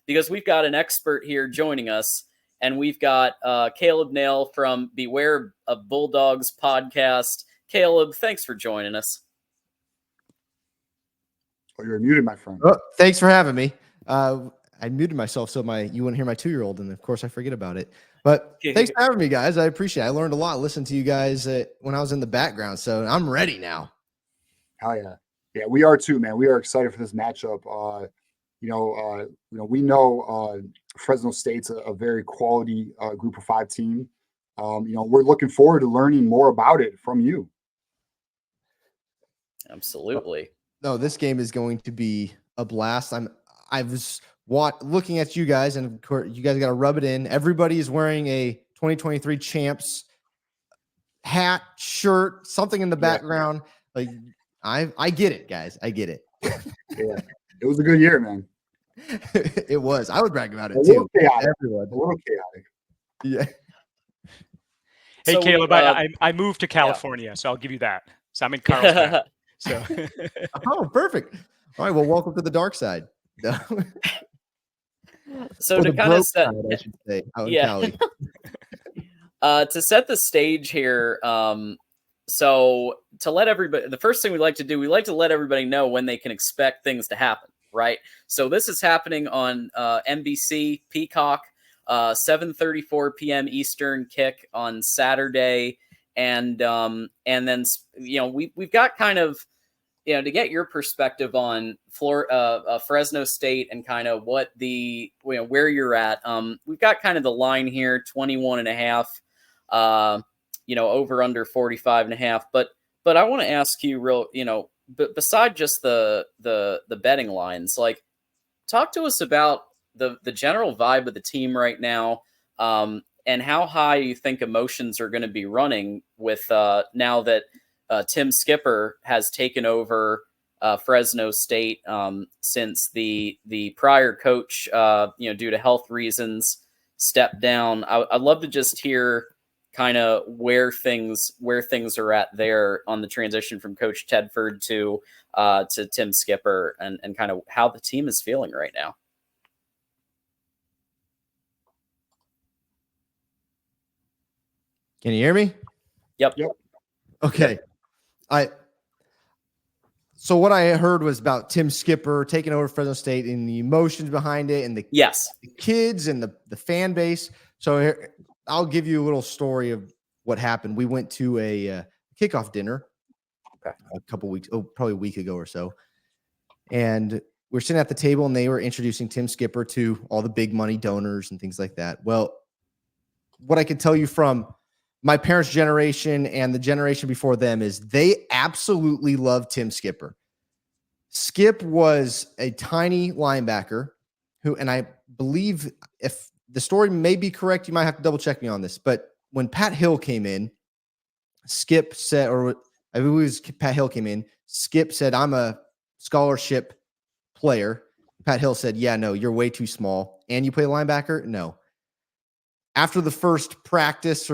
because we've got an expert here joining us, and we've got Caleb Nale from Beware of Bulldogs podcast. Caleb, thanks for joining us. Oh, you're muted, my friend. Oh, thanks for having me. I muted myself so you wouldn't hear my 2-year-old, and of course I forget about it. But thanks for having me, guys. I appreciate it. I learned a lot listening to you guys when I was in the background, so I'm ready now. Hell yeah. Yeah, we are too, man. We are excited for this matchup. We know Fresno State's a very quality Group of 5 team. We're looking forward to learning more about it from you. Absolutely. No, this game is going to be a blast. I was looking at you guys, and of course, you guys got to rub it in. Everybody is wearing a 2023 champs hat, shirt, something in the background. Like I get it, guys. I get it. Yeah, it was a good year, man. It was. I would brag about it too. A little chaotic. Yeah. Hey, so Caleb, I moved to California, so I'll give you that. So I'm in Carlsbad. So. Oh, perfect. All right. Well, welcome to the dark side. So to kind of set, side, I should say, to set the stage here. So to let everybody, the first thing we like to let everybody know when they can expect things to happen, right? So this is happening on NBC Peacock, 7:34 p.m. Eastern kick on Saturday, and then we've got kind of to get your perspective on Fresno State and kind of what where you're at. We've got kind of the line here, 21.5. Over under 45.5. But I want to ask you but beside just the betting lines, like talk to us about the general vibe of the team right now, and how high you think emotions are going to be running with now that Tim Skipper has taken over Fresno State since the prior coach, due to health reasons, stepped down. I'd love to just hear kind of where things are at there on the transition from Coach Tedford to Tim Skipper, and kind of how the team is feeling right now. Can you hear me? Yep. Okay. So what I heard was about Tim Skipper taking over Fresno State and the emotions behind it, and the kids and the fan base. So here, I'll give you a little story of what happened. We went to a kickoff dinner a couple weeks, probably a week ago or so. And we're sitting at the table, and they were introducing Tim Skipper to all the big money donors and things like that. Well, what I can tell you from my parents' generation and the generation before them is they absolutely love Tim Skipper. Skip was a tiny linebacker who, and I believe if the story may be correct, you might have to double check me on this, but when Pat Hill came in, Skip said, or I believe it was Pat Hill came in, Skip said, "I'm a scholarship player." Pat Hill said, "Yeah, no, you're way too small. And you play linebacker?" No. After the first practice,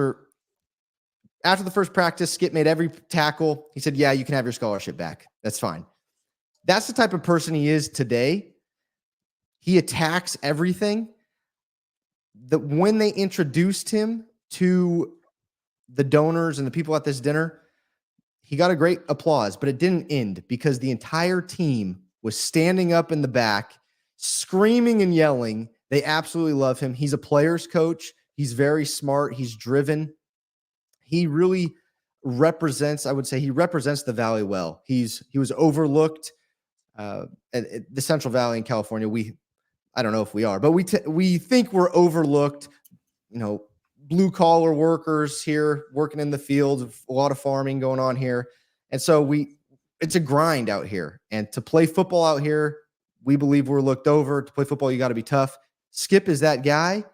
Skip made every tackle. He said, "Yeah, you can have your scholarship back. That's fine." That's the type of person he is today. He attacks everything. When they introduced him to the donors and the people at this dinner, he got a great applause, but it didn't end because the entire team was standing up in the back, screaming and yelling. They absolutely love him. He's a player's coach. He's very smart. He's driven. He really represents, I would say, the Valley well. He was overlooked at the Central Valley in California. I don't know if we are, but we think we're overlooked. Blue collar workers here working in the fields, a lot of farming going on here, and so it's a grind out here. And to play football out here, we believe we're looked over. To play football, you got to be tough. Skip is that guy.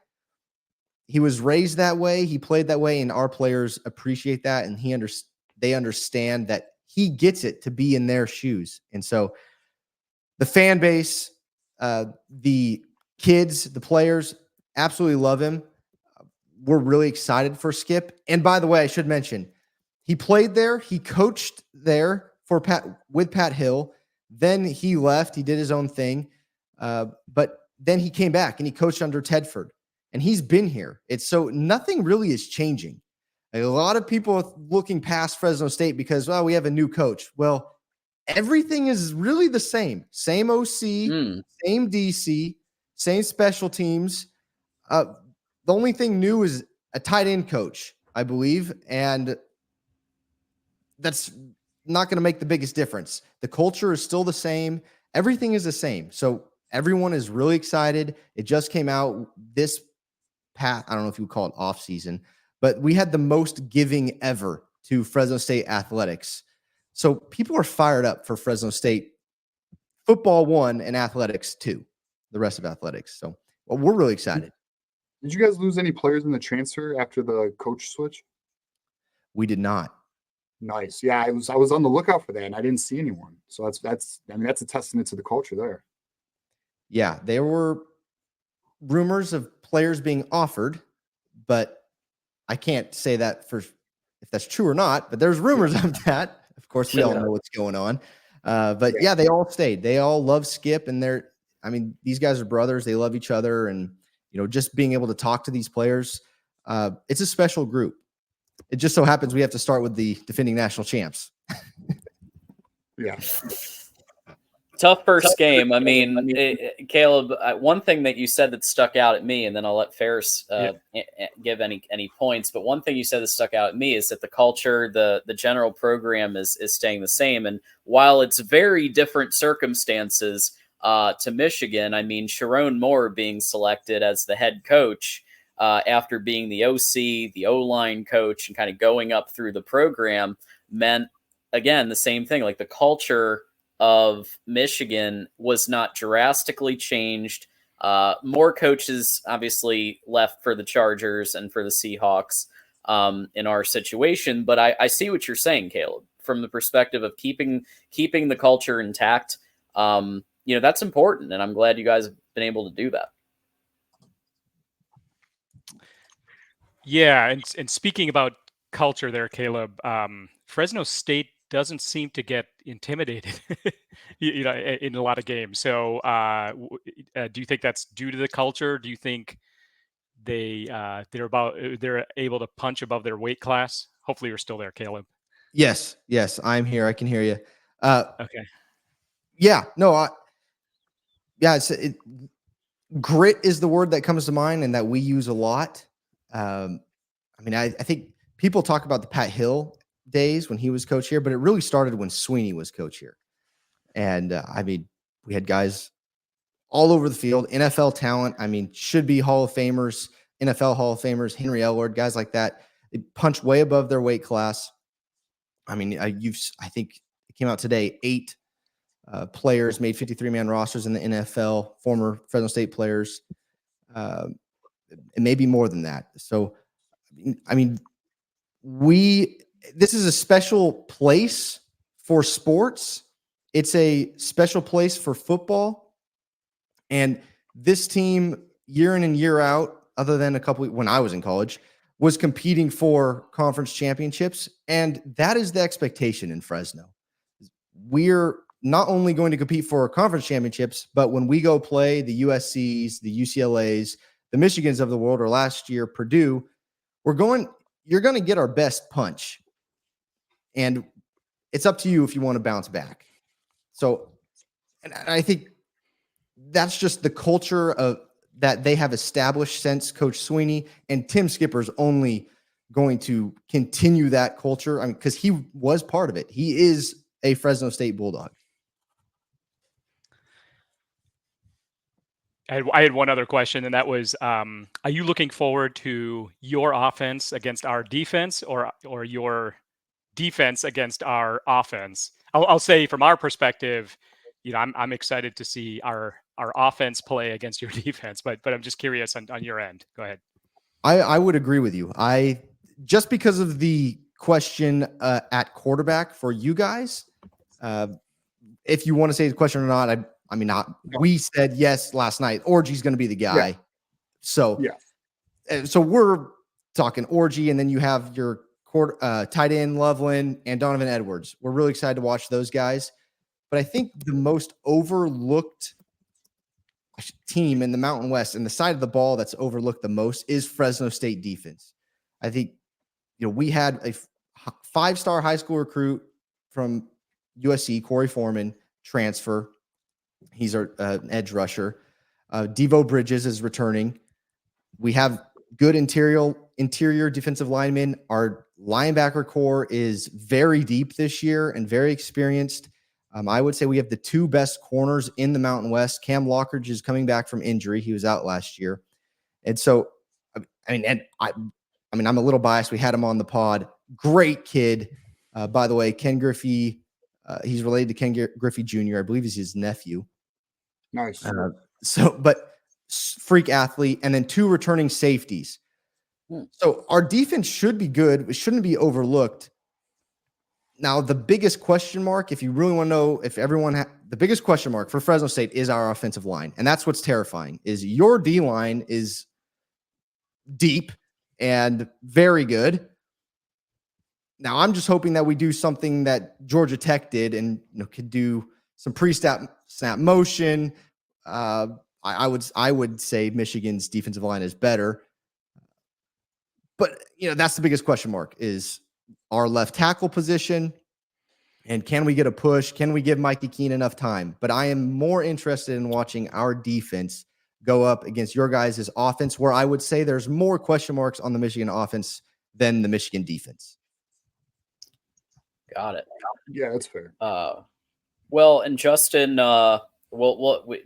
He was raised that way. He played that way, and our players appreciate that, and they understand that he gets it to be in their shoes. And so the fan base, the kids, the players absolutely love him. We're really excited for Skip. And by the way, I should mention, he played there. He coached there with Pat Hill. Then he left. He did his own thing. But then he came back and he coached under Tedford, and he's been here. It's so nothing really is changing. A lot of people are looking past Fresno State because, well, we have a new coach. Well, everything is really the same. Same OC, same DC, same special teams. The only thing new is a tight end coach, I believe, and that's not going to make the biggest difference. The culture is still the same. Everything is the same. So everyone is really excited. It just came out this past, I don't know if you would call it off season, but we had the most giving ever to Fresno State athletics. So people are fired up for Fresno State football 1 and athletics 2, the rest of athletics. So we're really excited. Did you guys lose any players in the transfer after the coach switch? We did not. Nice. Yeah, I was on the lookout for that, and I didn't see anyone. So that's a testament to the culture there. Yeah, there were rumors of players being offered, but I can't say that for if that's true or not. But there's rumors of that. Of course, we all know what's going on. But yeah, they all stayed. They all love Skip, and these guys are brothers. They love each other, and just being able to talk to these players, it's a special group. It just so happens we have to start with the defending national champs. Yeah. Tough first game. I mean, Caleb, one thing that you said that stuck out at me, and then I'll let Ferris give any points, but one thing you said that stuck out at me is that the culture, the general program is staying the same. And while it's very different circumstances to Michigan, I mean, Sharon Moore being selected as the head coach after being the OC, the O-line coach, and kind of going up through the program meant, again, the same thing. Like the culture of Michigan was not drastically changed. More coaches obviously left for the Chargers and for the Seahawks in our situation. But I see what you're saying, Caleb, from the perspective of keeping the culture intact. That's important. And I'm glad you guys have been able to do that. Yeah, and speaking about culture there, Caleb, Fresno State doesn't seem to get intimidated, in a lot of games. So, do you think that's due to the culture? Do you think they're able to punch above their weight class? Hopefully, you're still there, Caleb. Yes, I'm here. I can hear you. Okay. Yeah, no, grit is the word that comes to mind and that we use a lot. I think people talk about the Pat Hill days when he was coach here, but it really started when Sweeney was coach here. And we had guys all over the field, NFL talent. Should be Hall of Famers, NFL Hall of Famers, Henry Elward, guys like that. They punch way above their weight class. I think it came out today, 8 players made 53-man rosters in the NFL, former Fresno State players, and maybe more than that. So, this is a special place for sports. It's a special place for football. And this team, year in and year out, other than a couple when I was in college, was competing for conference championships. And that is the expectation in Fresno. We're not only going to compete for conference championships, but when we go play the USCs, the UCLAs, the Michigans of the world, or last year, Purdue, you're going to get our best punch. And it's up to you if you want to bounce back. So, and I think that's just the culture of that they have established since Coach Sweeney, and Tim Skipper's only going to continue that culture. Because he was part of it. He is a Fresno State Bulldog. I had one other question, and that was, are you looking forward to your offense against our defense, or your defense against our offense? I'll say from our perspective, I'm excited to see our offense play against your defense, but I'm just curious on your end. Go ahead. I would agree with you. Just because of the question at quarterback for you guys, if you want to say the question or not, we said yes last night. Orgy's going to be the guy. Yeah. So we're talking Orgy, and then you have your tight end Loveland and Donovan Edwards. We're really excited to watch those guys. But I think the most overlooked team in the Mountain West and the side of the ball that's overlooked the most is Fresno State defense. I think, we had a 5-star high school recruit from USC, Corey Foreman, transfer. He's our edge rusher. Devo Bridges is returning. We have good interior defensive linemen. Our linebacker core is very deep this year and very experienced. I would say we have the 2 best corners in the Mountain West. Cam Lockridge is coming back from injury. He was out last year. And so, I'm a little biased. We had him on the pod. Great kid. By the way, Ken Griffey, he's related to Ken Griffey Jr. I believe he's his nephew. Nice. But freak athlete, and then 2 returning safeties. So our defense should be good. It shouldn't be overlooked. Now, the biggest question mark, if you really want to know if everyone the biggest question mark for Fresno State is our offensive line. And that's what's terrifying is your D line is deep and very good. Now, I'm just hoping that we do something that Georgia Tech did and could do some pre-snap motion. I would say Michigan's defensive line is better. But, that's the biggest question mark is our left tackle position. And can we get a push? Can we give Mikey Keene enough time? But I am more interested in watching our defense go up against your guys' offense, where I would say there's more question marks on the Michigan offense than the Michigan defense. Got it. Yeah, that's fair. Well, and Justin,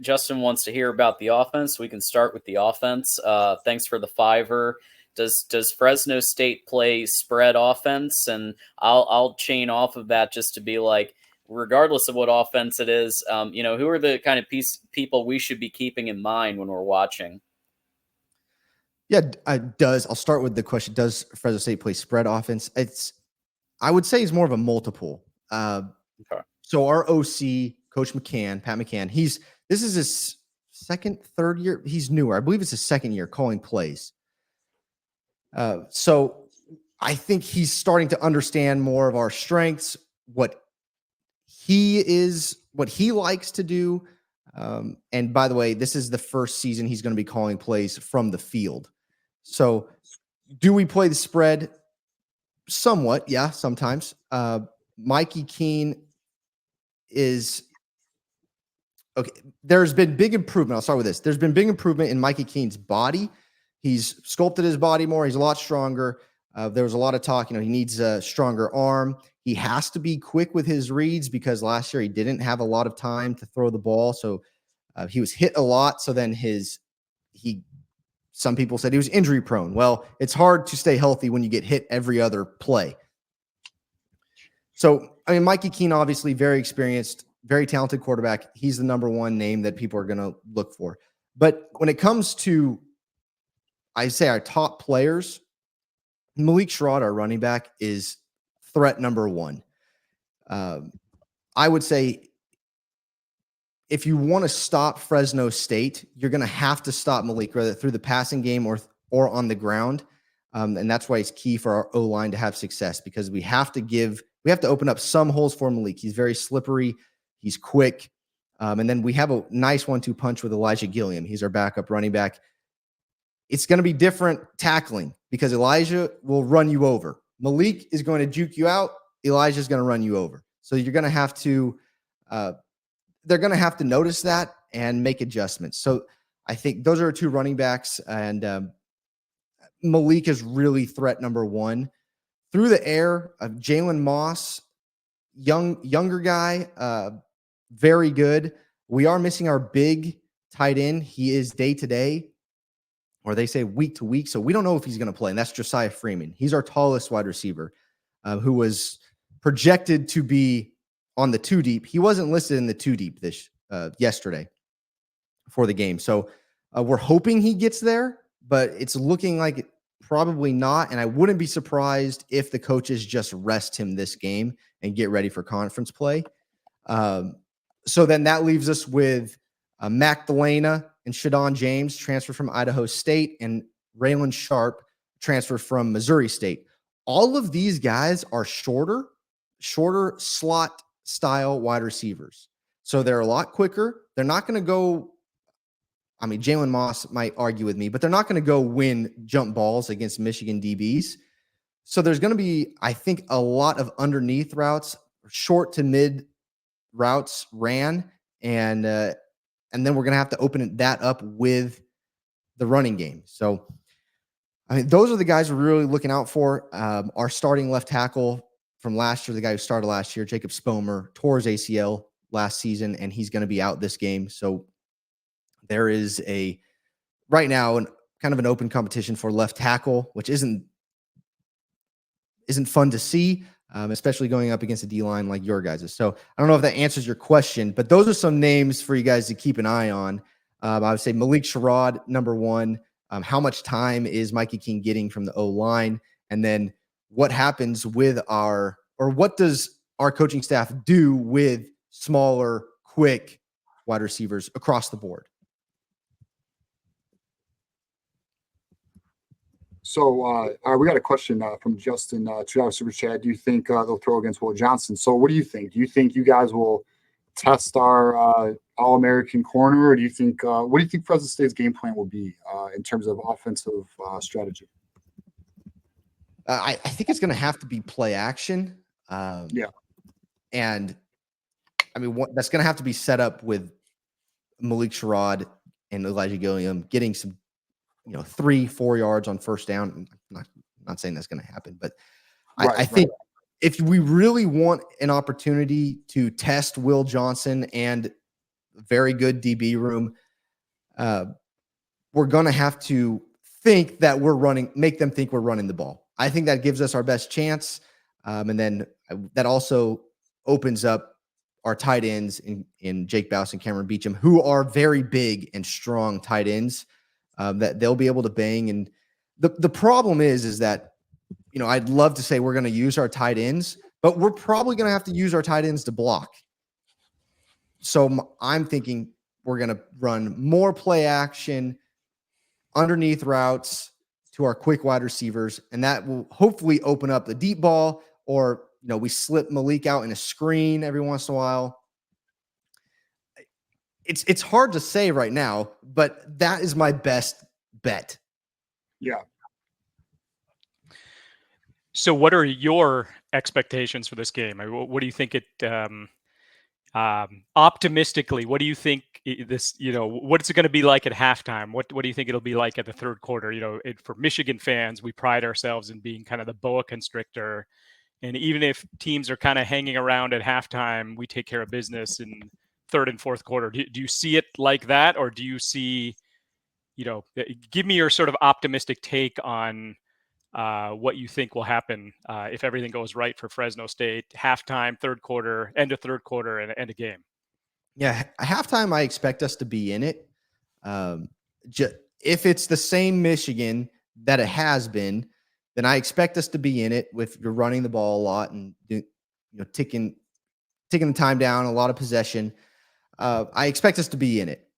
Justin wants to hear about the offense. We can start with the offense. Thanks for the $5. Does Fresno State play spread offense? And I'll chain off of that just to be like, regardless of what offense it is, who are the kind of people we should be keeping in mind when we're watching? Yeah, I'll start with the question. Does Fresno State play spread offense? I would say it's more of a multiple. Okay. So our OC, Coach McCann, Pat McCann, this is his third year. He's newer. I believe it's his second year calling plays. So I think he's starting to understand more of our strengths, what he likes to do. And by the way, this is the first season he's going to be calling plays from the field. So do we play the spread? Somewhat. Yeah, sometimes. Mikey Keene is okay. There's been big improvement. I'll start with this. There's been big improvement in Mikey Keene's body. He's sculpted his body more. He's a lot stronger. There was a lot of talk, he needs a stronger arm. He has to be quick with his reads because last year he didn't have a lot of time to throw the ball. So he was hit a lot. So then some people said he was injury prone. Well, it's hard to stay healthy when you get hit every other play. So, Mikey Keene, obviously very experienced, very talented quarterback. He's the number one name that people are going to look for. But when it comes to, I say our top players, Malik Sherrod, our running back, is threat number 1. I would say if you want to stop Fresno State, you're going to have to stop Malik, whether through the passing game or on the ground. And that's why it's key for our O-line to have success because we have to open up some holes for Malik. He's very slippery. He's quick. And then we have a nice 1-2 punch with Elijah Gilliam. He's our backup running back. It's going to be different tackling because Elijah will run you over. Malik is going to juke you out. Elijah is going to run you over. So you're going to have to, they're going to have to notice that and make adjustments. So I think those are 2 running backs, and Malik is really threat number 1. Through the air, Jalen Moss, younger guy, very good. We are missing our big tight end. He is day to day, or they say week to week. So we don't know if he's going to play, and that's Josiah Freeman. He's our tallest wide receiver, who was projected to be on the 2 deep. He wasn't listed in the 2 deep yesterday for the game. So we're hoping he gets there, but it's looking like probably not. And I wouldn't be surprised if the coaches just rest him this game and get ready for conference play. So then that leaves us with Mac Delana and Shadon James, transfer from Idaho State, and Raylan Sharp, transfer from Missouri State. All of these guys are shorter slot style wide receivers. So they're a lot quicker. They're not going to go I mean, Jalen Moss might argue with me, but they're not going to go win jump balls against Michigan DBs. So there's going to be, I think, a lot of underneath routes, short to mid routes ran, and then we're going to have to open that up with the running game. So, I mean, those are the guys we're really looking out for. Our starting left tackle from last year, the guy who started last year, Jacob Spomer, tore his ACL last season, and he's going to be out this game. So there is right now kind of an open competition for left tackle, which isn't fun to see, especially going up against a D-line like your guys'. So I don't know if that answers your question, but those are some names for you guys to keep an eye on. I would say Malik Sherrod, number one. How much time is Mikey King getting from the O-line? And then what happens with what does our coaching staff do with smaller, quick wide receivers across the board? So we got a question from Justin, $2 Super Chat. Do you think they'll throw against Will Johnson? So what do you think? Do you think you guys will test our All-American corner, or do you think what do you think Fresno State's game plan will be in terms of offensive strategy? I think it's going to have to be play action. Yeah. And I mean, that's going to have to be set up with Malik Sherrod and Elijah Gilliam getting some, 3-4 yards on first down. I'm not saying that's going to happen, but I think if we really want an opportunity to test Will Johnson and very good DB room, we're going to have to think that make them think we're running the ball. I think that gives us our best chance. And then that also opens up our tight ends in Jake Baus and Cameron Beecham, who are very big and strong tight ends that they'll be able to bang. And the problem is that, I'd love to say we're going to use our tight ends, but we're probably going to have to use our tight ends to block. So I'm thinking we're going to run more play action, underneath routes to our quick wide receivers, and that will hopefully open up the deep ball, or we slip Malik out in a screen every once in a while. It's hard to say right now, but that is my best bet. Yeah. So what are your expectations for this game? What do you think optimistically, what do you think this, what's it going to be like at halftime? What do you think it'll be like at the third quarter? For Michigan fans, we pride ourselves in being kind of the boa constrictor. And even if teams are kind of hanging around at halftime, we take care of business in third and fourth quarter. Do you see it like that? Or do you see, give me your sort of optimistic take on what you think will happen if everything goes right for Fresno State, halftime, third quarter, end of third quarter, and end of game. Yeah, halftime, I expect us to be in it. If it's the same Michigan that it has been, then I expect us to be in it if you're running the ball a lot and taking the time down, a lot of possession. I expect us to be in it.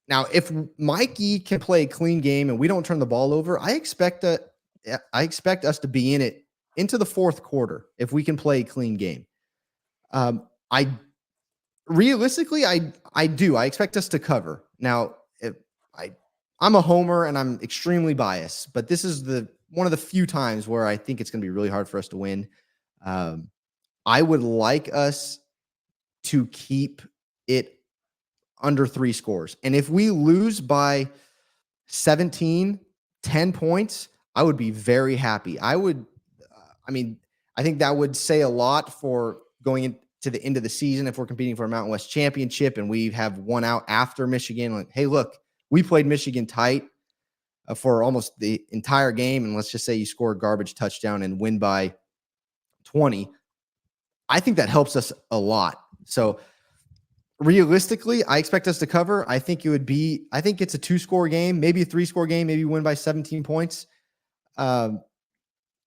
Now, if Mikey can play a clean game and we don't turn the ball over, I expect us to be in it into the fourth quarter if we can play a clean game. Realistically, I do. I expect us to cover. Now, I'm a homer and I'm extremely biased, but this is one of the few times where I think it's going to be really hard for us to win. I would like us to keep it under 3 scores. And if we lose by 17, 10 points, I would be very happy. I think that would say a lot for going into the end of the season if we're competing for a Mountain West championship and we have one out after Michigan. Like, hey, look, we played Michigan tight for almost the entire game, and let's just say you score a garbage touchdown and win by 20. I think that helps us a lot. So realistically, I expect us to cover. I think it's a 2-score game, maybe a 3-score game, maybe win by 17 points. And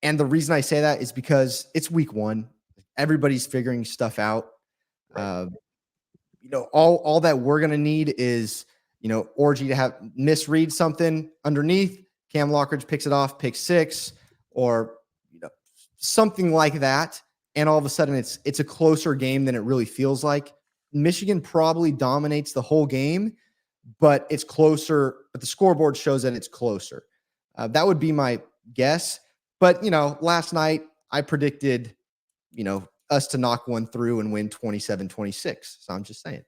the reason I say that is because it's week 1. Everybody's figuring stuff out. All that we're going to need is, Orgy to have misread something underneath. Cam Lockridge picks it off, pick 6, or, something like that. And all of a sudden it's a closer game than it really feels like. Michigan probably dominates the whole game, but it's closer. But the scoreboard shows that it's closer. That would be my guess. But, last night I predicted, us to knock one through and win 27-26. So I'm just saying.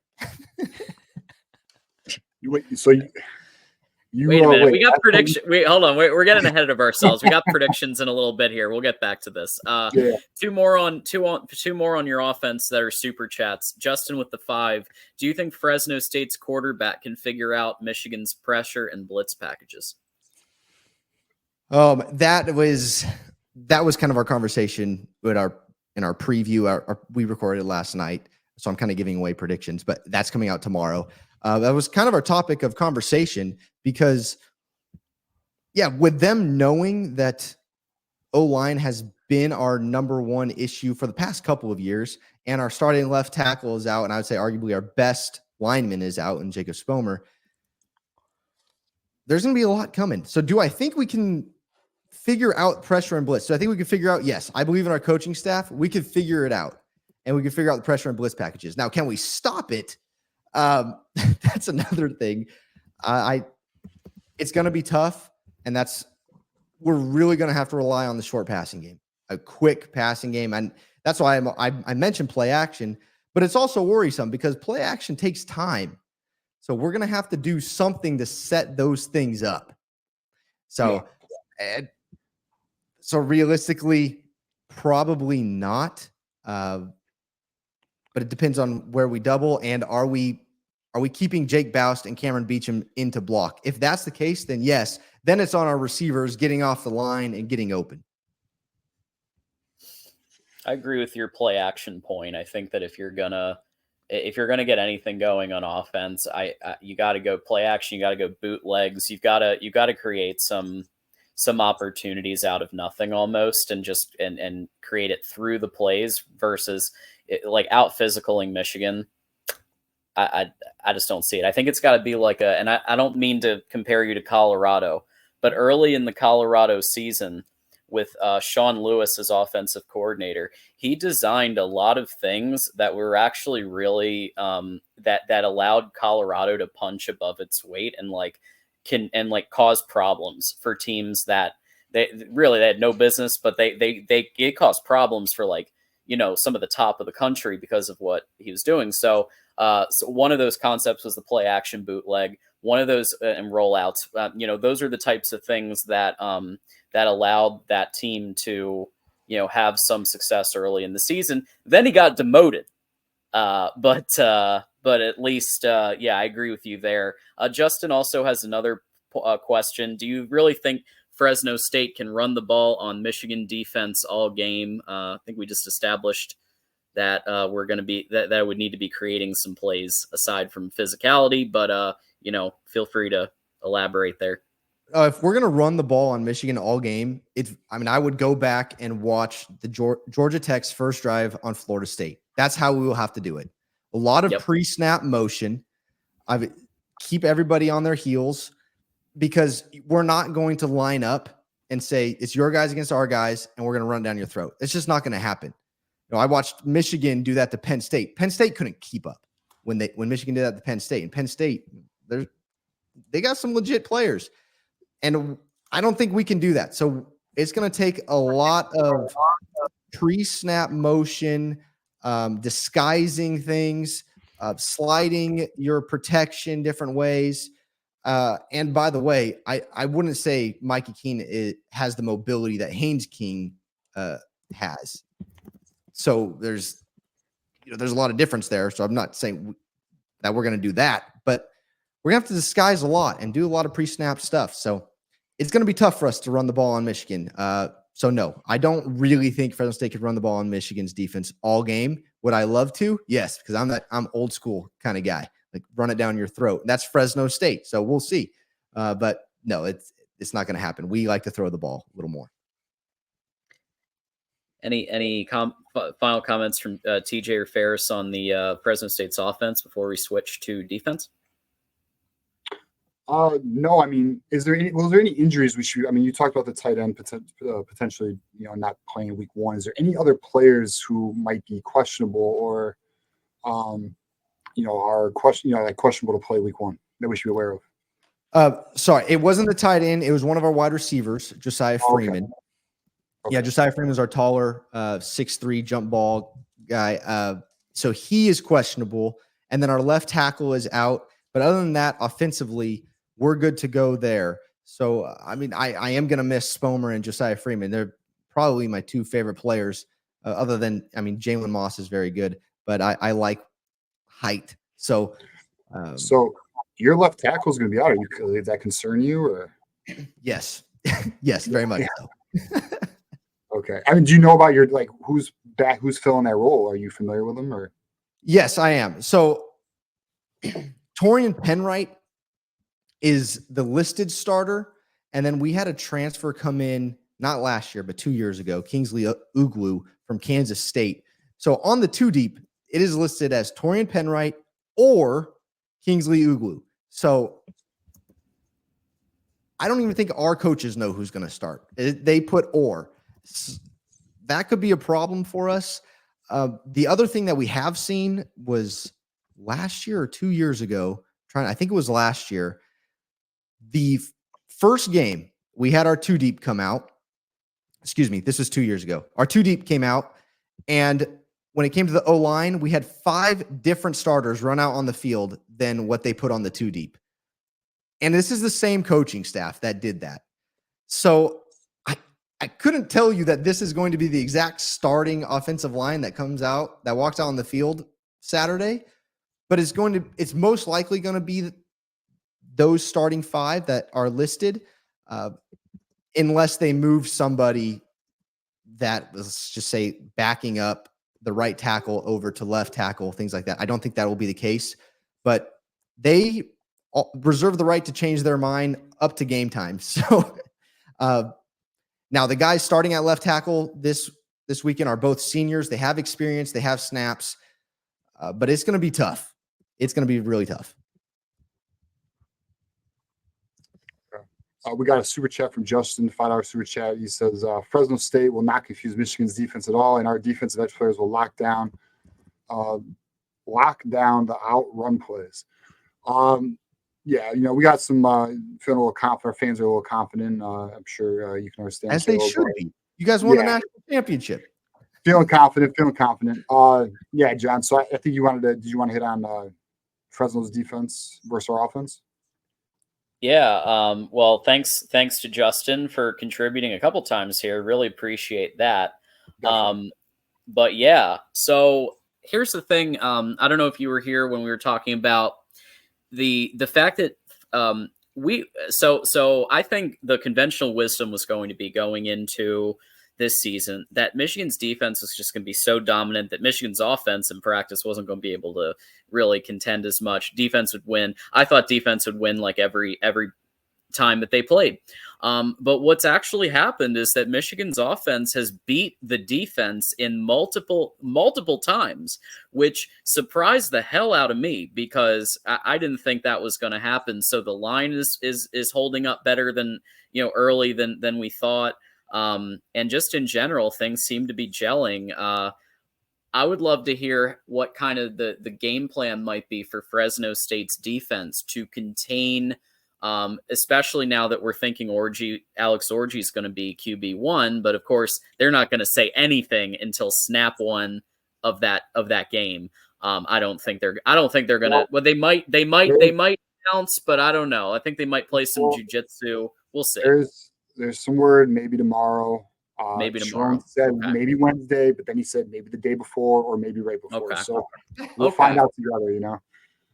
Wait, wait a minute. We got prediction. Wait, hold on. We're getting ahead of ourselves. We got predictions in a little bit here. We'll get back to this. Yeah. Two more on your offense that are super chats. Justin with the 5. Do you think Fresno State's quarterback can figure out Michigan's pressure and blitz packages? That was kind of our conversation in our preview. We recorded last night, so I'm kind of giving away predictions, but that's coming out tomorrow. That was kind of our topic of conversation because, with them knowing that O-line has been our number one issue for the past couple of years, and our starting left tackle is out, and I would say arguably our best lineman is out in Jacob Spomer, there's going to be a lot coming. So do I think we can figure out pressure and blitz? So I think we can figure out, yes, I believe in our coaching staff. We can figure it out, and we can figure out the pressure and blitz packages. Now, can we stop it? That's another thing. It's going to be tough, and we're really going to have to rely on the short passing game, a quick passing game. And that's why I mentioned play action, but it's also worrisome because play action takes time. So we're going to have to do something to set those things up. So, so realistically, probably not. But it depends on where we double, and are we keeping Jake Boust and Cameron Beecham into block? If that's the case, then yes, then it's on our receivers getting off the line and getting open. I agree with your play action point. I think that if you're gonna get anything going on offense, you got to go play action. You got to go bootlegs. You got to create some opportunities out of nothing almost, and just and create it through the plays versus like out physicaling Michigan. I just don't see it. I think it's got to be like and I don't mean to compare you to Colorado, but early in the Colorado season with Sean Lewis as offensive coordinator, he designed a lot of things that were actually really that allowed Colorado to punch above its weight and cause problems for teams that they had no business, but it caused problems for some of the top of the country because of what he was doing. So one of those concepts was the play action bootleg. One of those and rollouts. Those are the types of things that allowed that team to have some success early in the season. Then he got demoted, but at least I agree with you there. Justin also has another question. Do you really think Fresno State can run the ball on Michigan defense all game? I think we just established that we're going to be that would need to be creating some plays aside from physicality, but feel free to elaborate there. If we're going to run the ball on Michigan all game, I would go back and watch the Georgia Tech's first drive on Florida State. That's how we will have to do it. A lot of pre-snap motion. Keep everybody on their heels, because we're not going to line up and say it's your guys against our guys and we're going to run down your throat. It's just not going to happen. I watched Michigan do that to Penn State. Penn State couldn't keep up when Michigan did that to Penn State. And Penn State, they got some legit players. And I don't think we can do that. So it's going to take a lot of pre-snap motion, disguising things, sliding your protection different ways. And by the way, I wouldn't say Mikey Keene has the mobility that Haynes King has. So there's a lot of difference there. So I'm not saying that we're going to do that, but we're going to have to disguise a lot and do a lot of pre-snap stuff. So it's going to be tough for us to run the ball on Michigan. So no, I don't really think Fresno State could run the ball on Michigan's defense all game. Would I love to? Yes, because I'm old school kind of guy. Like run it down your throat. That's Fresno State. So we'll see. But no, it's not going to happen. We like to throw the ball a little more. Any final comments from TJ or Ferris on the Fresno State's offense before we switch to defense? No, I mean, was there any injuries we should? I mean, you talked about the tight end potentially, not playing week 1. Is there any other players who might be questionable or, are questionable to play week 1? that we should be aware of? Sorry, it wasn't the tight end. It was one of our wide receivers, Josiah Freeman. Okay. Yeah, Josiah Freeman is our taller 6'3" jump ball guy. So he is questionable. And then our left tackle is out. But other than that, offensively, we're good to go there. So, I mean, I am going to miss Spomer and Josiah Freeman. They're probably my two favorite players, other than, I mean, Jalen Moss is very good, but I like height. So, so your left tackle is going to be out. Does that concern you? Or? Yes. Yes, very much so. Okay. I mean, do you know about who's filling that role? Are you familiar with them or? Yes, I am. So Torian Penwright is the listed starter. And then we had a transfer come in, not last year, but 2 years ago, Kingsley Ugwu from Kansas State. So on the 2 deep, it is listed as Torian Penwright or Kingsley Ugwu. So I don't even think our coaches know who's going to start. They put or. That could be a problem for us. The other thing that we have seen was last year or 2 years ago, I think it was last year, the first game we had our 2 deep come out. Excuse me, this was 2 years ago. Our 2 deep came out, and when it came to the O-line, we had 5 different starters run out on the field than what they put on the 2 deep. And this is the same coaching staff that did that. So I couldn't tell you that this is going to be the exact starting offensive line that comes out, that walks out on the field Saturday, but it's most likely going to be those starting 5 that are listed, unless they move somebody that, let's just say, backing up the right tackle over to left tackle, things like that. I don't think that will be the case, but they reserve the right to change their mind up to game time. So, now, the guys starting at left tackle this weekend are both seniors. They have experience. They have snaps, but it's going to be tough. It's going to be really tough. We got a super chat from Justin, $5 super chat. He says, Fresno State will not confuse Michigan's defense at all, and our defensive edge players will lock down the outrun plays. Yeah, we got some feeling a little confident. Our fans are a little confident. I'm sure you can understand. As they should be. You guys won the national championship. Feeling confident. Yeah, John. So I think did you want to hit on Fresno's defense versus our offense? Yeah. Well, thanks to Justin for contributing a couple times here. Really appreciate that. But yeah, so here's the thing. I don't know if you were here when we were talking about the fact that so I think the conventional wisdom was going to be going into this season that Michigan's defense was just going to be so dominant that Michigan's offense in practice wasn't going to be able to really contend as much. Defense would win. I thought defense would win like every time that they played. But what's actually happened is that Michigan's offense has beat the defense in multiple times, which surprised the hell out of me because I didn't think that was going to happen. So the line is holding up better than early than we thought. And just in general, things seem to be gelling. I would love to hear what kind of the game plan might be for Fresno State's defense to contain, especially now that we're thinking Alex Orji is going to be QB1, but of course they're not going to say anything until snap 1 of that game. I don't think they're going to. Well, they might bounce, but I don't know. I think they might play some jiu-jitsu. We'll see. There's some word maybe tomorrow. Maybe tomorrow. Sean said maybe Wednesday, but then he said maybe the day before or maybe right before. Okay. So we'll find out together.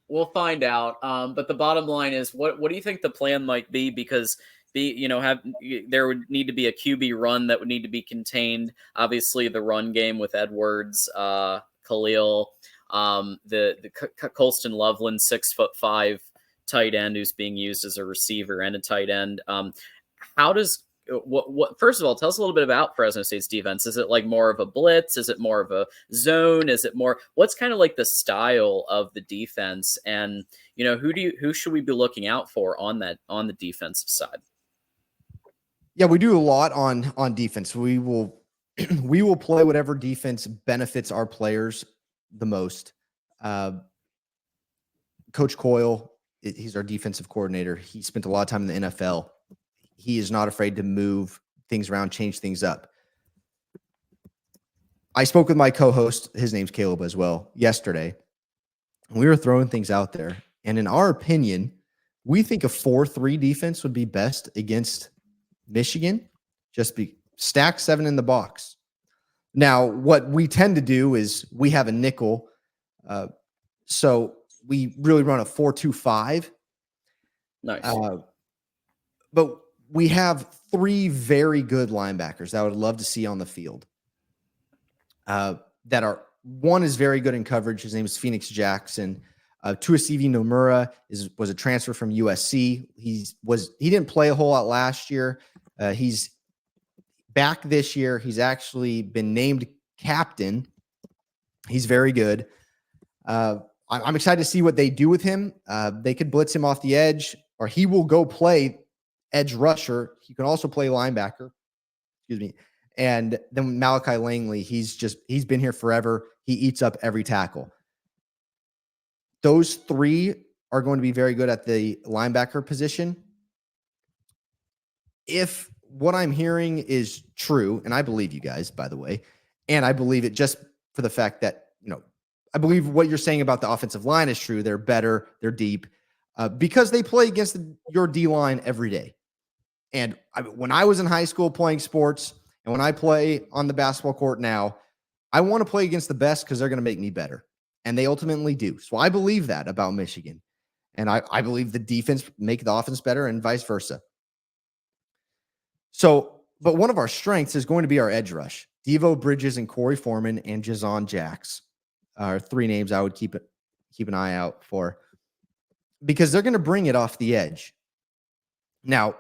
We'll find out. But the bottom line is, what do you think the plan might be? Because there would need to be a QB run that would need to be contained. Obviously, the run game with Edwards, Khalil, the Colston Loveland, 6'5" tight end who's being used as a receiver and a tight end. How does what? First of all, tell us a little bit about Fresno State's defense. Is it like more of a blitz? Is it more of a zone? Is it more? What's kind of like the style of the defense? And who should we be looking out for on the defensive side? Yeah, we do a lot on defense. We will play whatever defense benefits our players the most. Coach Coyle He's our defensive coordinator. He spent a lot of time in the NFL. He is not afraid to move things around, change things up. I spoke with my co-host, his name's Caleb as well, yesterday. We were throwing things out there. And in our opinion, we think a 4-3 defense would be best against Michigan. Just be stack 7 in the box. Now, what we tend to do is we have a nickel. So we really run a 4-2-5. Nice. But we have 3 very good linebackers that I would love to see on the field. That are, one is very good in coverage. His name is Phoenix Jackson. Tuasivi Nomura was a transfer from USC. He didn't play a whole lot last year. He's back this year. He's actually been named captain. He's very good. I'm excited to see what they do with him. They could blitz him off the edge, or he will go play edge rusher. He can also play linebacker. Excuse me. And then Malachi Langley, he's been here forever. He eats up every tackle. Those 3 are going to be very good at the linebacker position. If what I'm hearing is true, and I believe you guys, by the way, and I believe it just for the fact that, I believe what you're saying about the offensive line is true. They're better. They're deep because they play against your D-line every day. And when I was in high school playing sports, and when I play on the basketball court now, I want to play against the best because they're going to make me better. And they ultimately do. So I believe that about Michigan. And I believe the defense make the offense better and vice versa. So, but one of our strengths is going to be our edge rush. Devo Bridges and Corey Foreman and Jazon Jacks are 3 names I would keep an eye out for, because they're going to bring it off the edge. Now,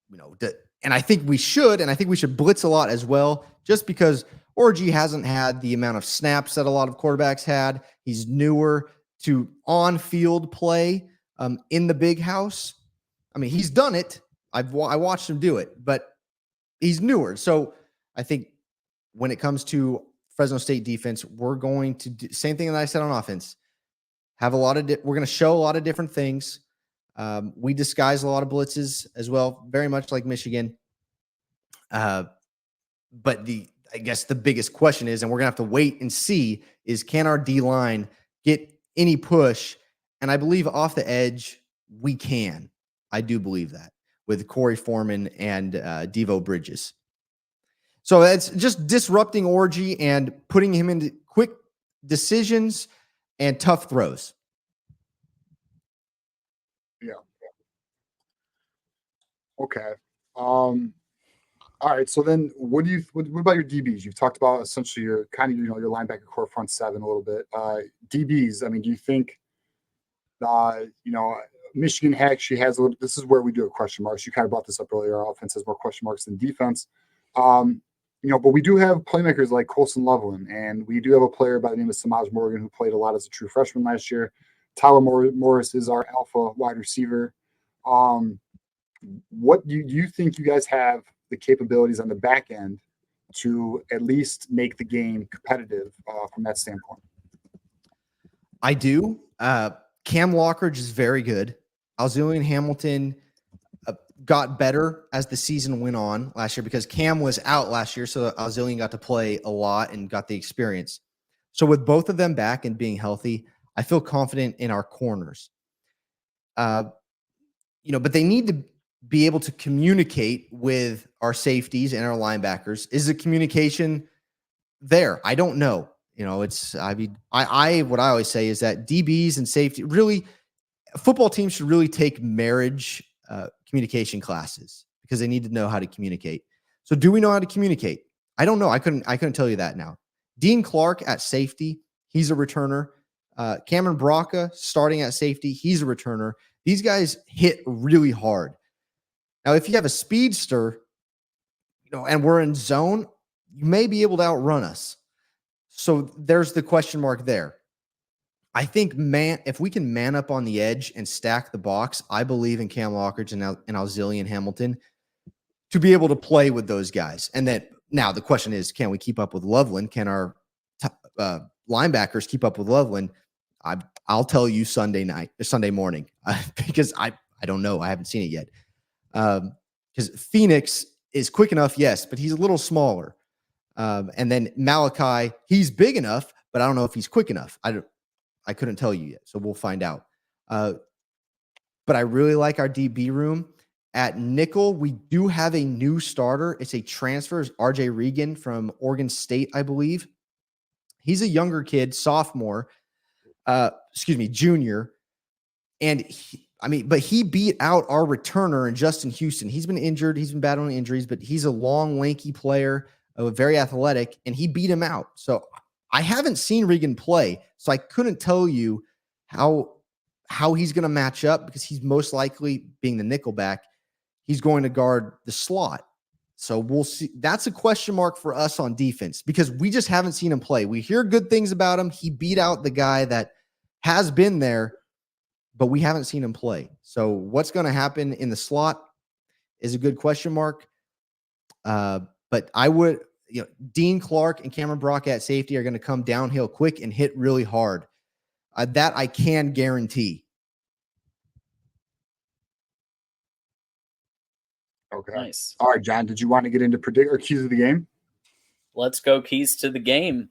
and I think we should blitz a lot as well, just because Orji hasn't had the amount of snaps that a lot of quarterbacks had. He's newer to on-field play in the big house. I mean, he's done it. I watched him do it, but he's newer. So I think when it comes to Fresno State defense, we're going to do same thing that I said on offense. We're going to show a lot of different things. We disguise a lot of blitzes as well, very much like Michigan. But I guess the biggest question is, and we're going to have to wait and see, is can our D-line get any push? And I believe off the edge, we can. I do believe that with Corey Foreman and Devo Bridges. So it's just disrupting Orji and putting him into quick decisions and tough throws. Yeah. Okay. All right. So then what about your DBs? You've talked about essentially your kind of, your linebacker core front 7 a little bit. DBs, I mean, do you think, Michigan actually has a little, this is where we do have question marks. You kind of brought this up earlier. Our offense has more question marks than defense. But we do have playmakers like Colson Loveland, and we do have a player by the name of Samaj Morgan who played a lot as a true freshman last year. Tyler Morris is our alpha wide receiver. What do you think you guys have the capabilities on the back end to at least make the game competitive from that standpoint? I do. Cam Lockridge is very good. Alzillian Hamilton got better as the season went on last year because Cam was out last year, so Alzillian got to play a lot and got the experience. So with both of them back and being healthy, I feel confident in our corners. But they need to be able to communicate with our safeties and our linebackers. Is the communication there? I don't know. What I always say is that DBs and safety, really, football teams should really take marriage communication classes because they need to know how to communicate. So do we know how to communicate? I don't know. I couldn't tell you that now. Dean Clark at safety, he's a returner. Cameron Braca starting at safety, he's a returner. These guys hit really hard. Now, if you have a speedster, and we're in zone, you may be able to outrun us. So there's the question mark there. I think, if we can man up on the edge and stack the box, I believe in Cam Lockridge and Alzillian Hamilton to be able to play with those guys. And then now the question is, can we keep up with Loveland? Can our linebackers keep up with Loveland? I'll tell you Sunday morning, because I don't know. I haven't seen it yet. Because Phoenix is quick enough, yes, but he's a little smaller. And then Malachi, he's big enough, but I don't know if he's quick enough. I couldn't tell you yet, so we'll find out. But I really like our DB room. At nickel, we do have a new starter. It's a transfer, it's RJ Regan from Oregon State, I believe. He's a younger kid, sophomore, junior. And but he beat out our returner and Justin Houston. He's been injured. He's been battling injuries, but he's a long, lanky player, very athletic, and he beat him out. So I haven't seen Regan play, so I couldn't tell you how he's going to match up, because he's most likely, being the nickelback, he's going to guard the slot. So we'll see. That's a question mark for us on defense, because we just haven't seen him play. We hear good things about him. He beat out the guy that has been there, but we haven't seen him play. So what's going to happen in the slot is a good question mark. But I would, Dean Clark and Cameron Brock at safety are going to come downhill quick and hit really hard. That I can guarantee. Okay. Nice. All right, John, did you want to get into predict or keys of the game? Let's go keys to the game.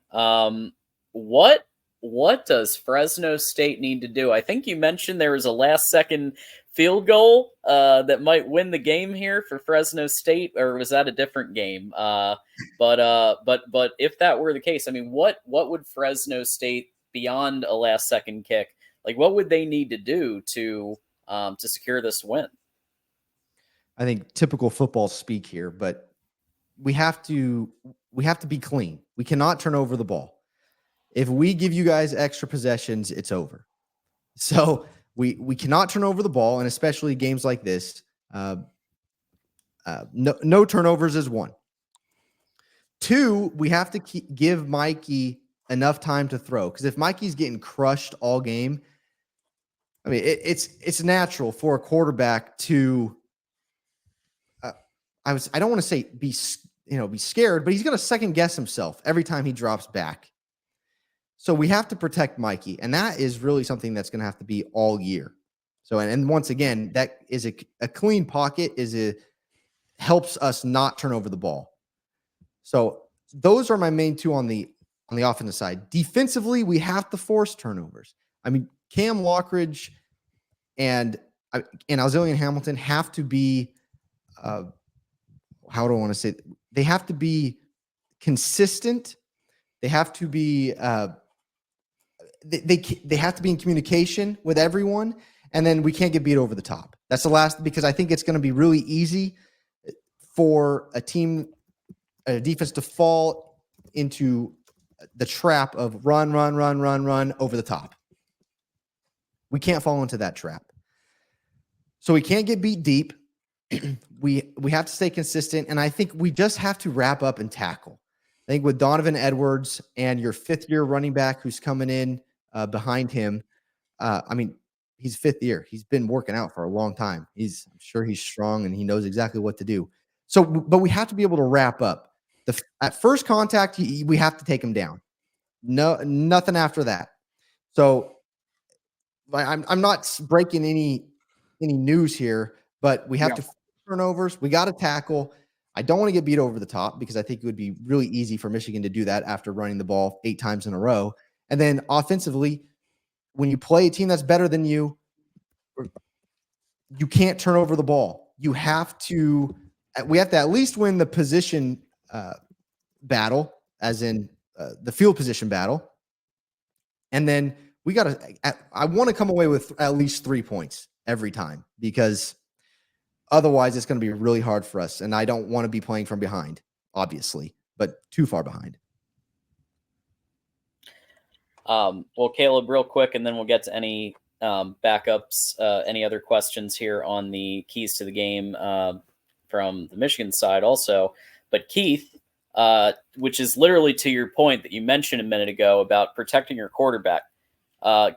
What does Fresno State need to do? I think you mentioned there was a last-second field goal that might win the game here for Fresno State, or was that a different game? But if that were the case, I mean, what would Fresno State, beyond a last-second kick, like what would they need to do to secure this win? I think typical football speak here, but we have to be clean. We cannot turn over the ball. If we give you guys extra possessions, it's over. So we cannot turn over the ball, and especially games like this. No turnovers is one. Two, we have to give Mikey enough time to throw, because if Mikey's getting crushed all game, I mean it's natural for a quarterback to. I don't want to say be scared, but he's going to second guess himself every time he drops back. So we have to protect Mikey, and that is really something that's going to have to be all year. So, and once again, that is a clean pocket helps us not turn over the ball. So those are my main two on the offensive side. Defensively, we have to force turnovers. I mean, Cam Lockridge and Alzillian Hamilton have to be how do I want to say? They have to be consistent. They have to be they have to be in communication with everyone, and then we can't get beat over the top. That's the last, because I think it's going to be really easy for a defense to fall into the trap of run over the top. We can't fall into that trap. So we can't get beat deep. We have to stay consistent, and I think we just have to wrap up and tackle. I think with Donovan Edwards and your fifth-year running back who's coming in behind him, I mean, he's fifth year. He's been working out for a long time. I'm sure he's strong, and he knows exactly what to do. So, but we have to be able to wrap up. At first contact, we have to take him down. No, nothing after that. So I'm not breaking any news here, but we have to turnovers. We got to tackle. I don't want to get beat over the top, because I think it would be really easy for Michigan to do that after running the ball 8 times in a row. And then offensively, when you play a team that's better than you, you can't turn over the ball. We have to at least win the position battle, as in the field position battle. And then I want to come away with at least 3 points every time, because otherwise it's going to be really hard for us. And I don't want to be playing from behind, obviously, but too far behind. Well, Caleb, real quick, and then we'll get to any backups, any other questions here on the keys to the game from the Michigan side also. But Keith, which is literally to your point that you mentioned a minute ago about protecting your quarterback.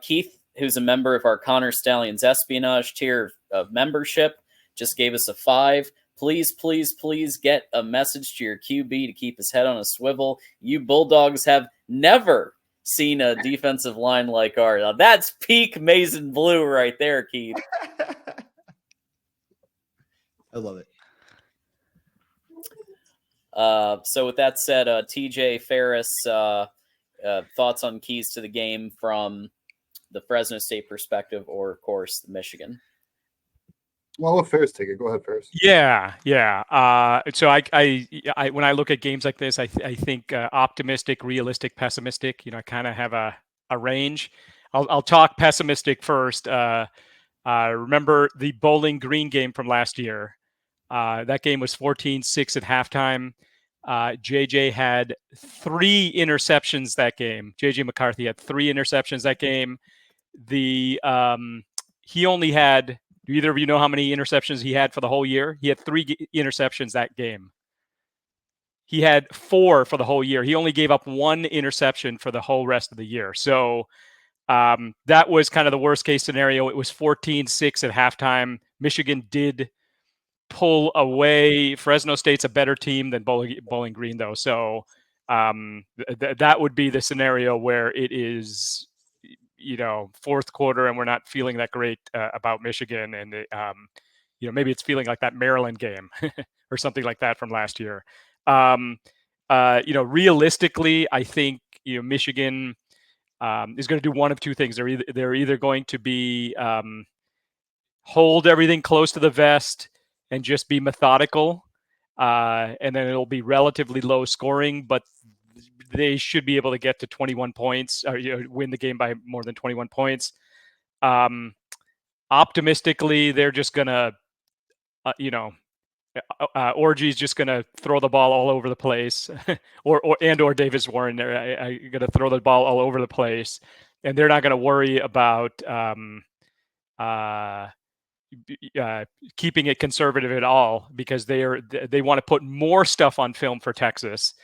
Keith, who's a member of our Connor Stallions espionage tier of membership, just gave us a 5. Please, please, please get a message to your QB to keep his head on a swivel. You Bulldogs have never seen a defensive line like ours. Now, that's peak Mason Blue right there, Keith. I love it. So with that said, TJ Ferris, thoughts on keys to the game from the Fresno State perspective, or of course the Michigan. Well, let Ferris take it. Go ahead, Ferris. Yeah. So I when I look at games like this, I think optimistic, realistic, pessimistic. I kind of have a range. I'll talk pessimistic first. Remember the Bowling Green game from last year? That game was 14-6 at halftime. JJ had 3 interceptions that game. JJ McCarthy had 3 interceptions that game. He only had. Do either of you know how many interceptions he had for the whole year? He had 3 interceptions that game. He had 4 for the whole year. He only gave up 1 interception for the whole rest of the year. So that was kind of the worst case scenario. It was 14-6 at halftime. Michigan did pull away. Fresno State's a better team than Bowling Green, though. So that would be the scenario where it is, fourth quarter and we're not feeling that great about Michigan. And, maybe it's feeling like that Maryland game or something like that from last year. Realistically, I think, Michigan is going to do one of 2 things. They're either going to be hold everything close to the vest and just be methodical, and then it'll be relatively low scoring, but they should be able to get to 21 points or win the game by more than 21 points. Optimistically, they're just going to, Orgy's just going to throw the ball all over the place, or Davis Warren. They're going to throw the ball all over the place, and they're not going to worry about keeping it conservative at all, because they want to put more stuff on film for Texas.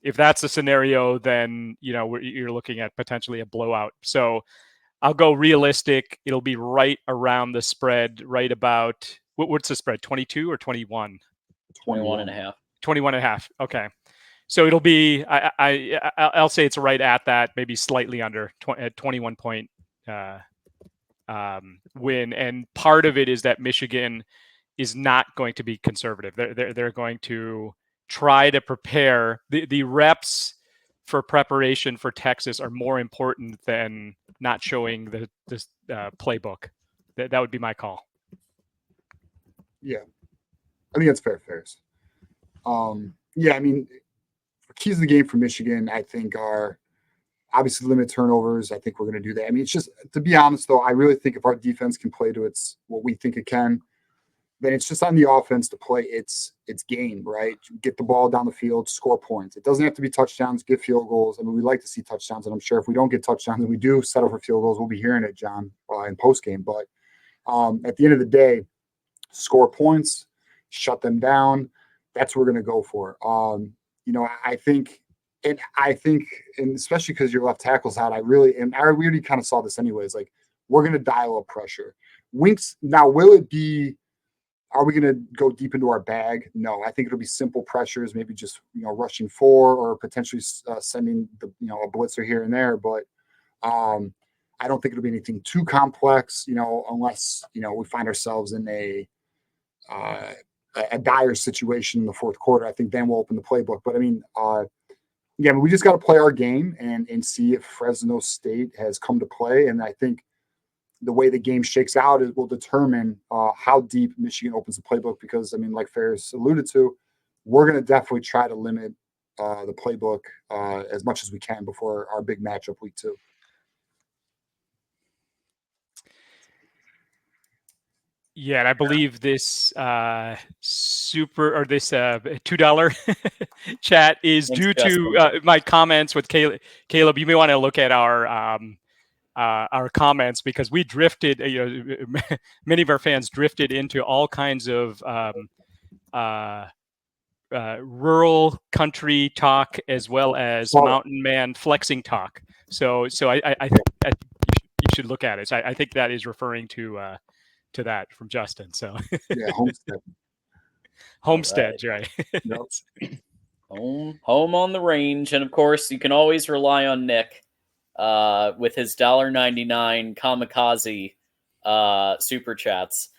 If that's the scenario, then you're looking at potentially a blowout. So I'll go realistic. It'll be right around the spread, right about what's the spread? 22 or 21? 21 and a half. 21 and a half. Okay. So it'll be, I'll say it's right at that, maybe slightly under 21 point win. And part of it is that Michigan is not going to be conservative. They're going to try to prepare. The reps for preparation for Texas are more important than not showing the playbook. That would be my call. Yeah, I think that's fair, Ferris. Yeah, I mean, keys of the game for Michigan, I think, are obviously limit turnovers. I think we're going to do that. I mean, it's just, to be honest, though, I really think if our defense can play to what we think it can, then it's just on the offense to play its game, right? Get the ball down the field, score points. It doesn't have to be touchdowns, get field goals. I mean, we like to see touchdowns, and I'm sure if we don't get touchdowns and we do settle for field goals, we'll be hearing it, John, in postgame. But at the end of the day, score points, shut them down. That's what we're going to go for. I think, and especially because your left tackle's out, we already kind of saw this anyways. Like, we're going to dial up pressure. Winks. Now, are we going to go deep into our bag? No, I think it'll be simple pressures, maybe just, rushing 4 or potentially sending a blitzer here and there. But I don't think it'll be anything too complex, unless, we find ourselves in a dire situation in the fourth quarter. I think then we'll open the playbook. But I mean, we just got to play our game and see if Fresno State has come to play. And I think the way the game shakes out will determine how deep Michigan opens the playbook, because, I mean, like Ferris alluded to, we're going to definitely try to limit the playbook as much as we can before our big matchup week 2. Yeah, and I believe this $2 chat is due to my comments with Caleb. Caleb, you may want to look at our comments, because we drifted. Many of our fans drifted into all kinds of rural country talk, as well as mountain man flexing talk. So I think that you should look at it. So I think that is referring to that from Justin. So yeah, Homestead, right? Home on the range, and of course you can always rely on Nick with his $1.99 kamikaze super chats.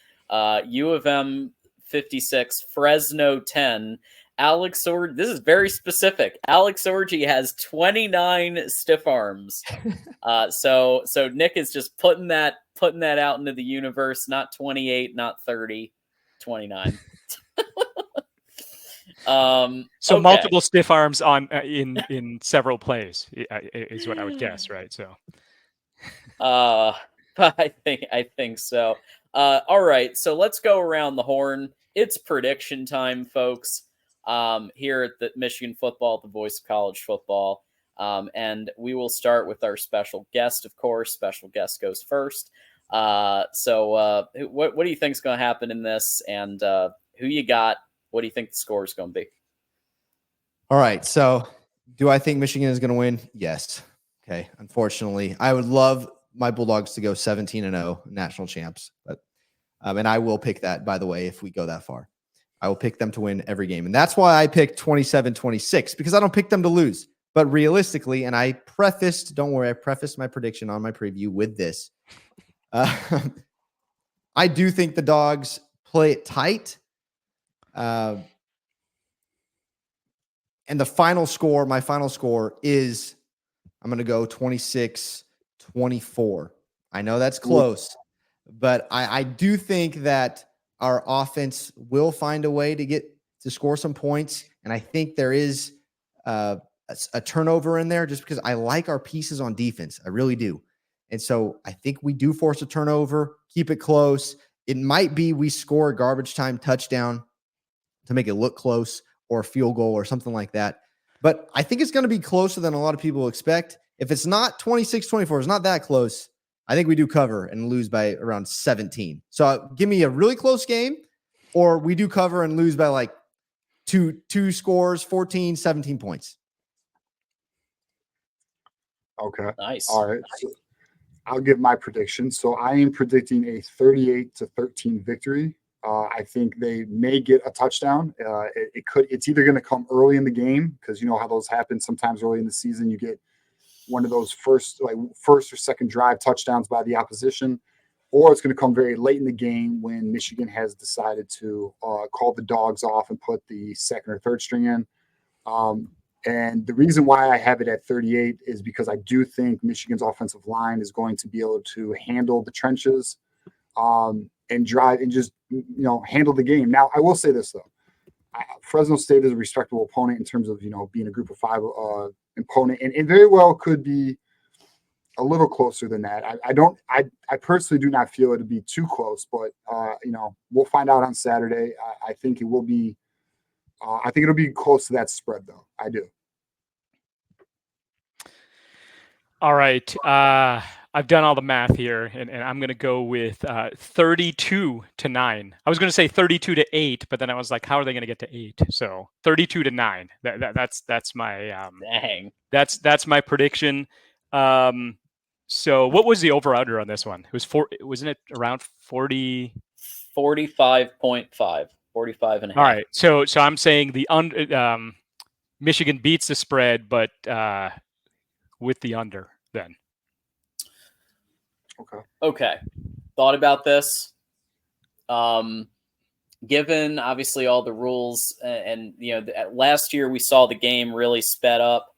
U of M 56, Fresno 10. Alex Orgy, this is very specific. Alex Orgy has 29 stiff arms. So Nick is just putting that out into the universe. Not 28, not 30, 29. So okay. multiple stiff arms on in several plays is what I would guess, right? So I think so. All right, so let's go around the horn. It's prediction time, folks. Here at the Michigan Football, the voice of college football. And we will start with our special guest, of course. Special guest goes first. So what do you think is going to happen in this? And who you got? What do you think the score is going to be? All right. So do I think Michigan is going to win? Yes. Okay. Unfortunately, I would love my Bulldogs to go 17-0 national champs, but and I will pick that, by the way, if we go that far. I will pick them to win every game. And that's why I picked 27-26, because I don't pick them to lose. But realistically, and I prefaced my prediction on my preview with this. I do think the Dogs play it tight. And my final score is, I'm going to go 26-24. I know that's close, but I do think that our offense will find a way to score some points. And I think there is a turnover in there just because I like our pieces on defense. I really do. And so I think we do force a turnover, keep it close. It might be we score a garbage time touchdown to make it look close, or a field goal or something like that. But I think it's going to be closer than a lot of people expect. If it's not 26-24, it's not that close, I think we do cover and lose by around 17. So give me a really close game, or we do cover and lose by like two scores, 14, 17 points. Okay. Nice. All right. So I'll give my prediction. So I am predicting a 38-13 victory. I think they may get a touchdown. It's either going to come early in the game, because you know how those happen sometimes early in the season. You get one of those first or second drive touchdowns by the opposition, or it's going to come very late in the game when Michigan has decided to call the Dogs off and put the second or third string in. And the reason why I have it at 38 is because I do think Michigan's offensive line is going to be able to handle the trenches and drive and just, handle the game. Now, I will say this, though. Fresno State is a respectable opponent in terms of, being a group of five opponent, and very well could be a little closer than that. I personally do not feel it to be too close, but, we'll find out on Saturday. I think it will be, I think it'll be close to that spread, though. I do. All right. I've done all the math here, and I'm going to go with 32-9. I was going to say 32-8, but then I was like, how are they going to get to 8? So 32-9. That's my Dang. That's my prediction. So what was the over/under on this one? It was wasn't it around 40? 45.5. 45 and a half. All right. So I'm saying the Michigan beats the spread, but with the under then. Okay. Thought about this. Given obviously all the rules and last year we saw the game really sped up.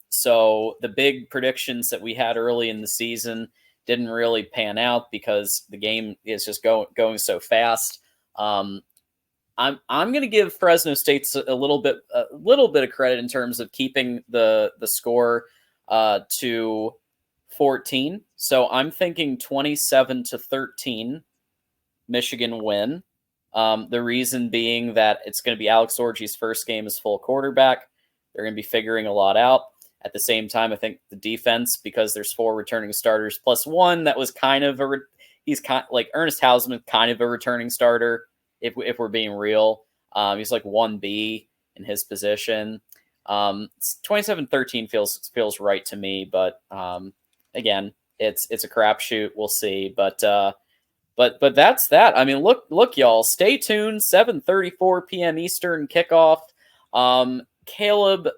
So the big predictions that we had early in the season didn't really pan out because the game is just going so fast. I'm going to give Fresno State a little bit of credit in terms of keeping the score to 14. So I'm thinking 27-13 Michigan win. The reason being that it's going to be Alex Orgy's first game as full quarterback. They're going to be figuring a lot out. At the same time, I think the defense, because there's 4 returning starters plus one that was kind of he's kind like Ernest Hausman, kind of a returning starter. If we're being real, he's like 1B in his position. 27-13 feels right to me, but again, it's a crapshoot. We'll see, but that's that. I mean, look, y'all, stay tuned. 7:34 p.m. Eastern kickoff. Caleb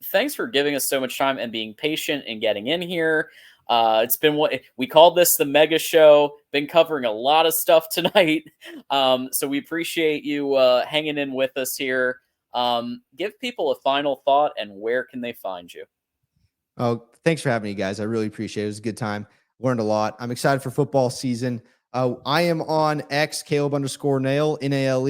thanks for giving us so much time and being patient and getting in here. It's been what we called this the mega show. Been covering a lot of stuff tonight. So we appreciate you hanging in with us here. Give people a final thought and where can they find you? Oh, thanks for having me, guys. I really appreciate it. It was a good time. Learned a lot. I'm excited for football season. I am on X, Caleb_Nale, Nale.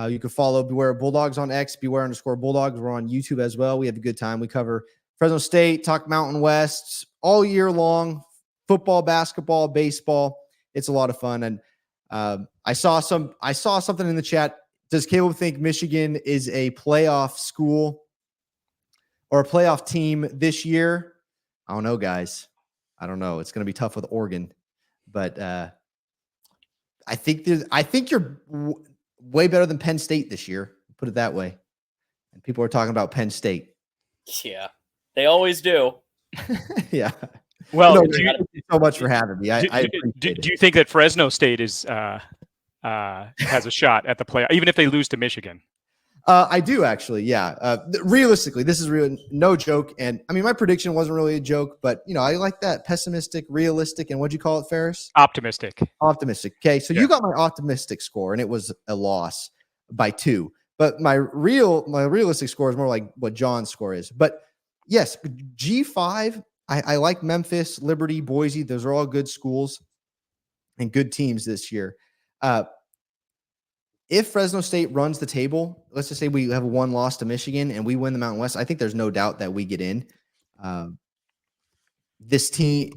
You can follow Beware Bulldogs on X, Beware_Bulldogs. We're on YouTube as well. We have a good time. We cover Fresno State, talk Mountain West all year long, football, basketball, baseball. It's a lot of fun. And I saw something in the chat. Does Caleb think Michigan is a playoff school or a playoff team this year? I don't know, guys. I don't know. It's going to be tough with Oregon, but I think you're way better than Penn State this year. Put it that way. And people are talking about Penn State. Yeah, they always do. Yeah. Well, thank you so much for having me. Do you think that Fresno State is has a shot at the play, even if they lose to Michigan? I do actually. Yeah. Realistically, this is real, no joke. And I mean, my prediction wasn't really a joke, but I like that pessimistic, realistic, and what'd you call it, Ferris? Optimistic. Optimistic. Okay. So you got my optimistic score, and it was a loss by 2. But my realistic score is more like what John's score is. But yes, G5. I like Memphis, Liberty, Boise. Those are all good schools and good teams this year. If Fresno State runs the table, let's just say we have one loss to Michigan and we win the Mountain West, I think there's no doubt that we get in. This team,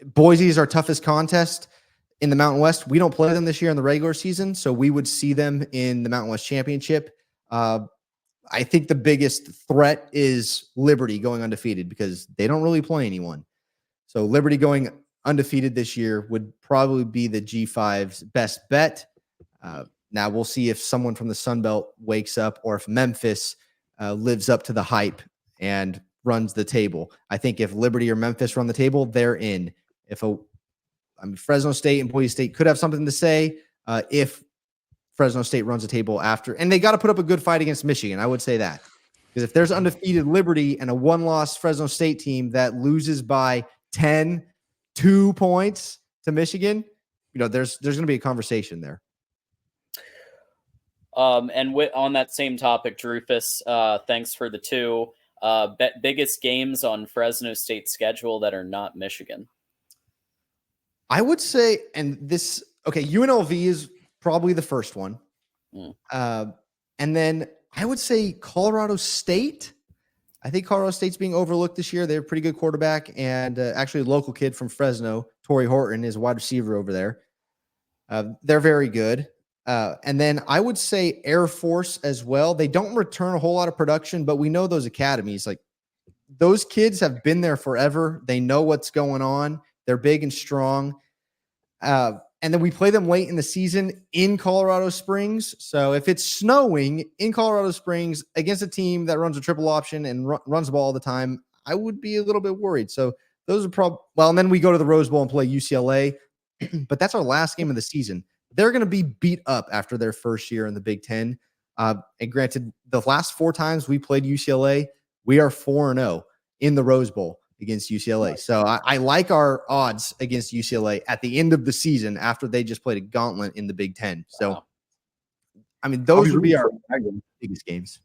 Boise is our toughest contest in the Mountain West. We don't play them this year in the regular season, so we would see them in the Mountain West Championship. I think the biggest threat is Liberty going undefeated because they don't really play anyone. So Liberty going undefeated this year would probably be the G5's best bet. Now we'll see if someone from the Sun Belt wakes up or if Memphis lives up to the hype and runs the table. I think if Liberty or Memphis run the table, they're in. Fresno State and Boise State could have something to say if Fresno State runs the table after, and they got to put up a good fight against Michigan. I would say that because if there's undefeated Liberty and a one-loss Fresno State team that loses by 2 points to Michigan, there's going to be a conversation there. And on that same topic, Drufus, thanks for the 2 biggest games on Fresno State's schedule that are not Michigan. I would say, UNLV is probably the first one. And then I would say Colorado State. I think Colorado State's being overlooked this year. They have a pretty good quarterback and actually a local kid from Fresno, Torrey Horton, is a wide receiver over there. They're very good. And then I would say Air Force as well. They don't return a whole lot of production, but we know those academies, like those kids have been there forever. They know what's going on. They're big and strong. And then we play them late in the season in Colorado Springs. So if it's snowing in Colorado Springs against a team that runs a triple option and runs the ball all the time, I would be a little bit worried. So those are probably, and then we go to the Rose Bowl and play UCLA, but that's our last game of the season. They're going to be beat up after their first year in the Big Ten. And granted, the last 4 times we played UCLA, we are 4-0 in the Rose Bowl against UCLA. So I like our odds against UCLA at the end of the season after they just played a gauntlet in the Big Ten. So, those would be our biggest games.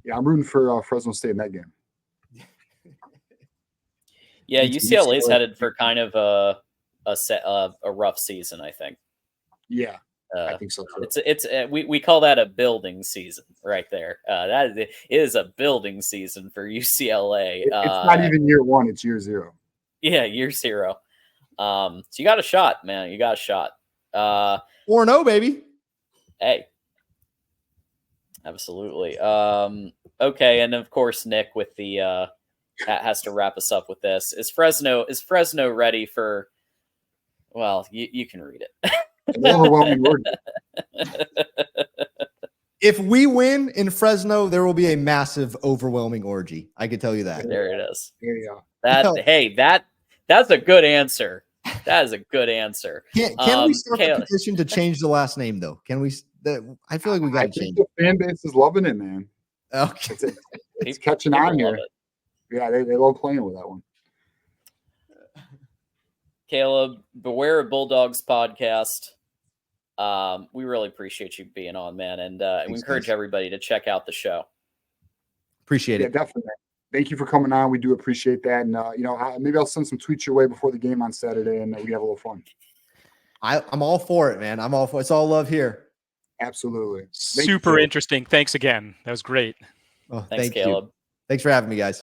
Yeah, I'm rooting for Fresno State in that game. Yeah, UCLA's headed for kind of a rough season, I think. Yeah, I think so too. It's we call that a building season right there. That is a building season for UCLA. It's not even year 1; it's year 0. Yeah, year 0. So you got a shot, man. You got a shot. 4-0, baby. Hey, absolutely. Okay, and of course, Nick with the has to wrap us up with this. Is Fresno ready for? Well, you can read it. An overwhelming word. If we win in Fresno, there will be a massive, overwhelming orgy. I can tell you that. There it is. There you go. That's a good answer. That is a good answer. Can we start the petition to change the last name, though? Can we? I feel like we got to change. The fan base is loving it, man. Okay. It's catching on love here. it. Yeah, they love playing with that one. Caleb, beware of Bulldogs podcast. We really appreciate you being on, man, and we encourage everybody to check out the show. Appreciate Yeah, it. definitely. Thank you for coming on. We do appreciate that, and maybe I'll send some tweets your way before the game on Saturday, and we have a little fun. I'm all for it, man. I'm all for it. It's all love here. Absolutely. Super interesting. Thanks again. That was great. Oh, Thanks, Caleb. Thanks for having me, guys.